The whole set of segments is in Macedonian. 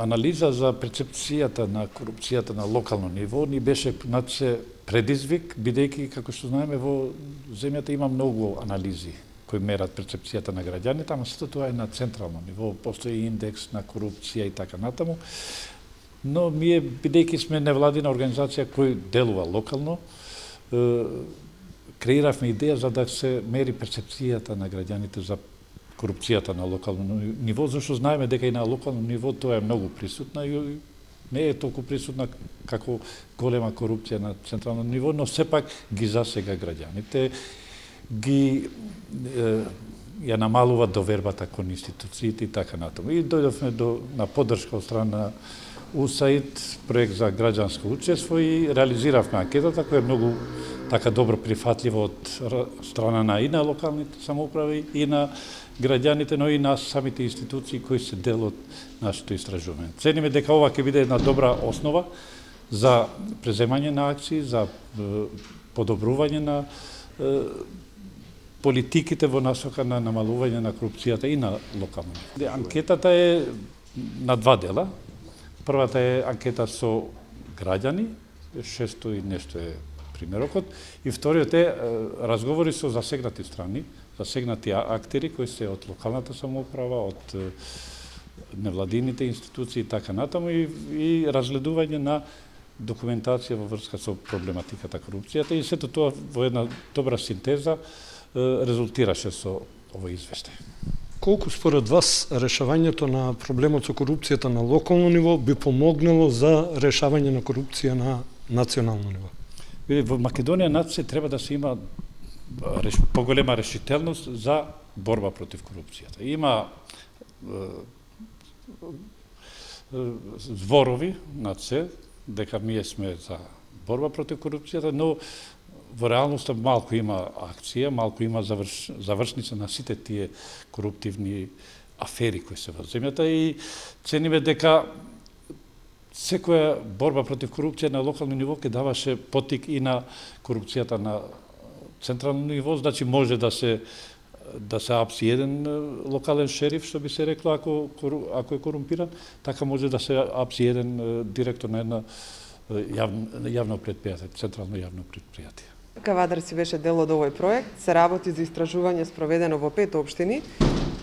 анализа за перцепцијата на корупцијата на локално ниво ни беше се предизвик, бидејќи, како што знаеме, во земјата има многу анализи кои мерат перцепцијата на граѓаните, ама сето тоа е на централно ниво, постои индекс на корупција и така натаму. Но ние, бидејќи сме невладина организација кој делува локално, креиравме идеја за да се мери перцепцијата на граѓаните за корупцијата на локално ниво, зашто знаеме дека и на локално ниво тоа е многу присутна и не е толку присутна како голема корупција на централно ниво, но сепак ги засега граѓаните, ги ја намалува довербата кон институциите и така натаму. И дојдовме на поддршка од страна УСАИД, проект за граѓанско учество, и реализиравме анкетата која е многу така добро прифатлива од страна на и на локалните самоуправи и на граѓаните, но и на самите институции кои се дел од нашето истражување. Цениме дека ова ќе биде една добра основа за преземање на акции, за подобрување на политиките во насока на намалување на корупцијата и на локално. Анкетата е на два дела. Првата е анкета со граѓани, 600 и нешто е примерокот, и вториот е разговори со засегнати страни, засегнати актери кои се од локалната самоуправа, од невладините институции и така натаму, и разгледување на документација во врска со проблематиката корупцијата, и сето тоа во една добра синтеза резултираше со овој извештај. Колку според вас решавањето на проблемот со корупцијата на локално ниво би помогнало за решавање на корупција на национално ниво? Во Македонија нација треба да се има поголема решителност за борба против корупцијата. Има зборови над се дека ние сме за борба против корупцијата, но во реалноста малку има акција, малку има завршница на сите тие коруптивни афери кои се во земјата, и цениме дека секоја борба против корупција на локално ниво ќе даваше поттик и на корупцијата на централно ниво, значи може да се апси еден локален шериф, што би се рекло ако е корумпиран, така може да се апси еден директор на една јавно предпријатие, централно јавно предпријатие. Кавадарци беше дел од овој проект, се работи за истражување спроведено во 5 општини: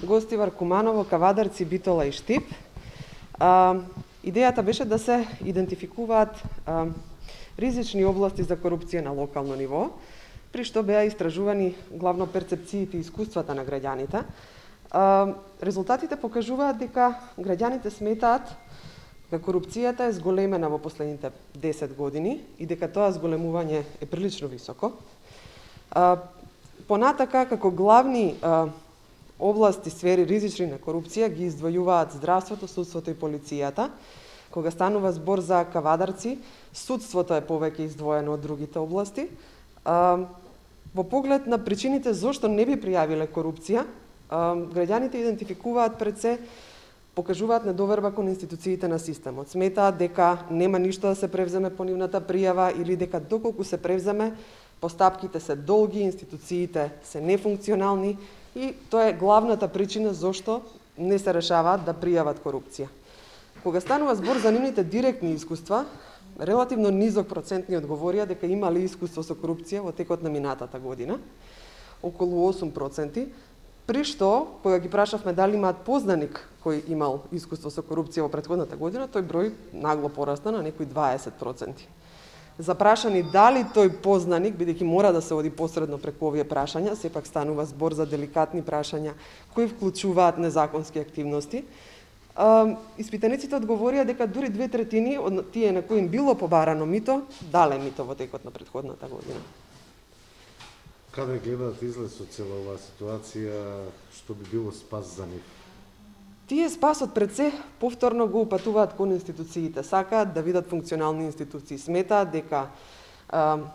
Гостивар, Куманово, Кавадарци, Битола и Штип. Идејата беше да се идентификуваат ризични области за корупција на локално ниво, при што беа истражувани главно перцепциите и искуствата на граѓаните. Резултатите покажуваат дека граѓаните сметаат дека корупцијата е зголемена во последните 10 години и дека тоа зголемување е прилично високо. Понатака, како главни области, сфери ризични на корупција ги издвојуваат здравството, судството и полицијата. Кога станува збор за Кавадарци, судството е повеќе издвоено од другите области. Во поглед на причините зошто не би пријавиле корупција, граѓаните идентификуваат пред се, покажуваат недоверба кон институциите на системот. Сметаат дека нема ништо да се превземе по нивната пријава, или дека доколку се превземе, постапките се долги, институциите се нефункционални, и тоа е главната причина зошто не се решаваат да пријават корупција. Кога станува збор за нивните директни искуства, релативно низок процент ни одговорија дека имали искуство со корупција во текот на минатата година, околу 8%, при што, кога ги прашавме дали имаат познаник кој имал искуство со корупција во претходната година, тој број нагло порасна на некои 20%. Запрашани дали тој познаник, бидејќи мора да се оди посредно преку овие прашања, сепак станува збор за деликатни прашања кои вклучуваат незаконски активности, испитаниците одговорија дека дури 2/3 од тие на кои им било побарано мито, дале мито во текот на претходната година. Каде гледаат излез од цела оваа ситуација, што би било спас за нив? Тие спасот пред се повторно го упатуваат кон институциите, сакаат да видат функционални институции, сметаат дека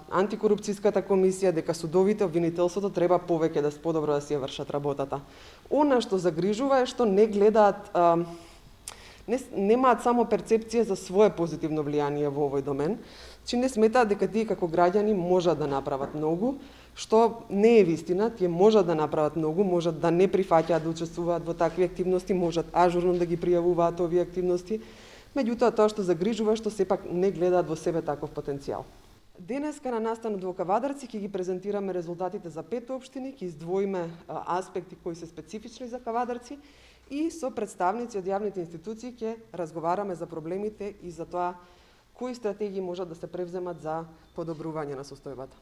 антикорупцијската комисија, дека судовите, обвинителството треба повеќе да подобро да си ја вршат работата. Она што загрижува е што не гледаат, немаат само перцепција за свое позитивно влијание во овој домен, че не сметаат дека тие како граѓани можат да направат многу, што не е вистина. Тие можат да направат многу, можат да не прифаќаат да учествуваат во такви активности, можат ажурно да ги пријавуваат овие активности, Меѓутоа, тоа што загрижува што сепак не гледаат во себе таков потенцијал. Денеска на настанот во Кавадарци ќе ги презентираме резултатите за 5 општини, ќе издвоиме аспекти кои се специфични за Кавадарци и со представници од јавните институции ќе разговараме за проблемите и за тоа кои стратегии можат да се превземат за подобрување на состојбата.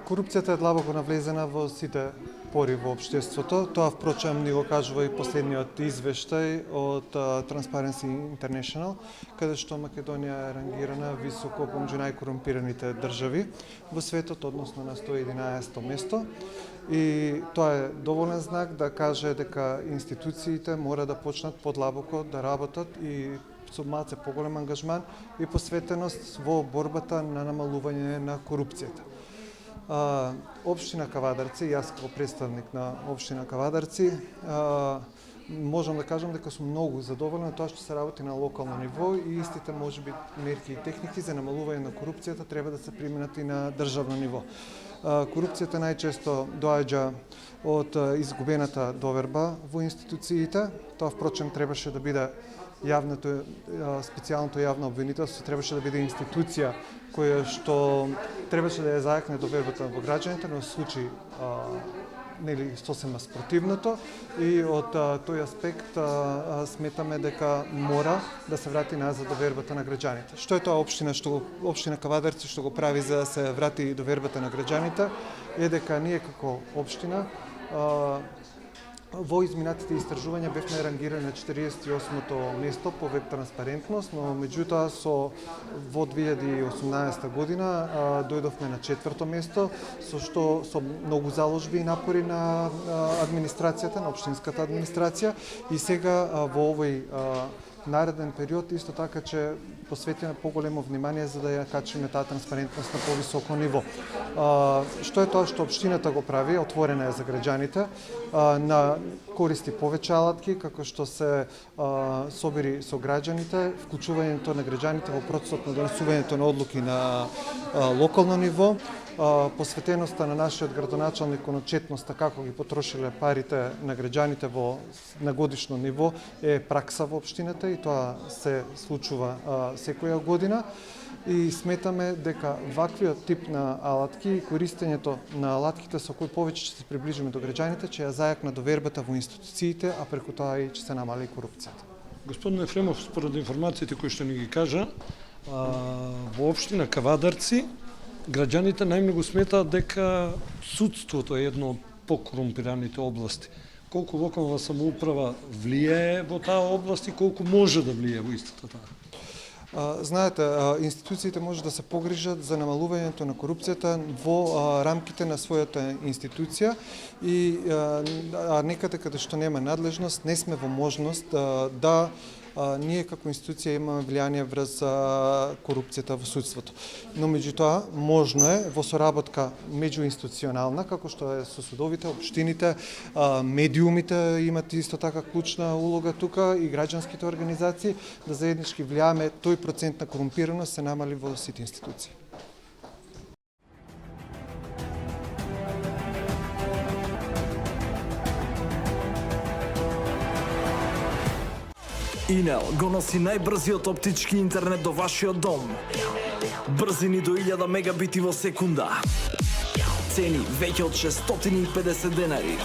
Корупцијата е длабоко навлезена во сите пори во општеството. Тоа впрочем ни го кажува и последниот извештај од Transparency International, каде што Македонија е рангирана високо помеѓу најкорумпираните држави во светот, односно на 111-то место. И тоа е доволен знак да каже дека институциите мора да почнат подлабоко да работат и со малце поголем ангажман и посветеност во борбата на намалување на корупцијата. Општина Кавадарци, јас како представник на општина Кавадарци, можам да кажам дека сум многу задоволен од тоа што се работи на локално ниво и истите можеби мерки и техники за намалување на корупцијата треба да се применат и на државно ниво. Корупцијата најчесто доаѓа од изгубената доверба во институциите. Тоа впрочем требаше да биде специјалното јавно обвинителство, требаше да биде институција која што требаше да ја зајакне довербата во граѓаните, но случи нели сосема спротивното и од тој аспект сметаме дека мора да се врати назад довербата на граѓаните. Што е тоа општина Кавадарци што го прави за да се врати довербата на граѓаните е дека ние како општина во изминатите истражувања бевме рангирани на 48-то место по веб транспарентност, но меѓутоа во 2018 година дојдовме на 4-то место, со многу заложби и напори на администрацијата, на општинската администрација и сега во овој нареден период исто така че посветиме поголемо внимание за да ја качиме таа транспарентност на повисоко ниво. Што е тоа што општината го прави? Отворена е за граѓаните, користи повеќе алатки како што се собери со граѓаните, вклучувањето на граѓаните во процесот на донесувањето на одлуки на локално ниво, посветеноста на нашиот градоначалник кон отчетноста како ги потрошиле парите на граѓаните на годишно ниво е пракса во општината и тоа се случува секоја година и сметаме дека ваквиот тип на алатки и користењето на алатките со кои повеќе ќе се приближиме до граѓаните ќе ја зајакна довербата во институциите, а преку тоа и ќе се намали корупцијата. Господин Ефремов, според информациите кои што ни ги кажа, во општина Кавадарци граѓаните најмногу сметаат дека судството е едно од покорумпираните области. Колку локална самоуправа влијае во таа област и колку може да влијае во истата таа? Знаете, институциите може да се погрижат за намалувањето на корупцијата во рамките на својата институција и некаде каде што нема надлежност, не сме во можност да ние како институција имаме влијание врз корупцијата во судството. Но меѓутоа можно е во соработка меѓуинституционална, како што е со судовите, општините, медиумите имат исто така клучна улога тука и граѓанските организации да заеднички влијаме тој процент на корумпираност се намали во сите институции. Инел го носи најбрзиот оптички интернет до вашиот дом. Брзини до 1000 мегабити во секунда. Цени веќе од 650 денари.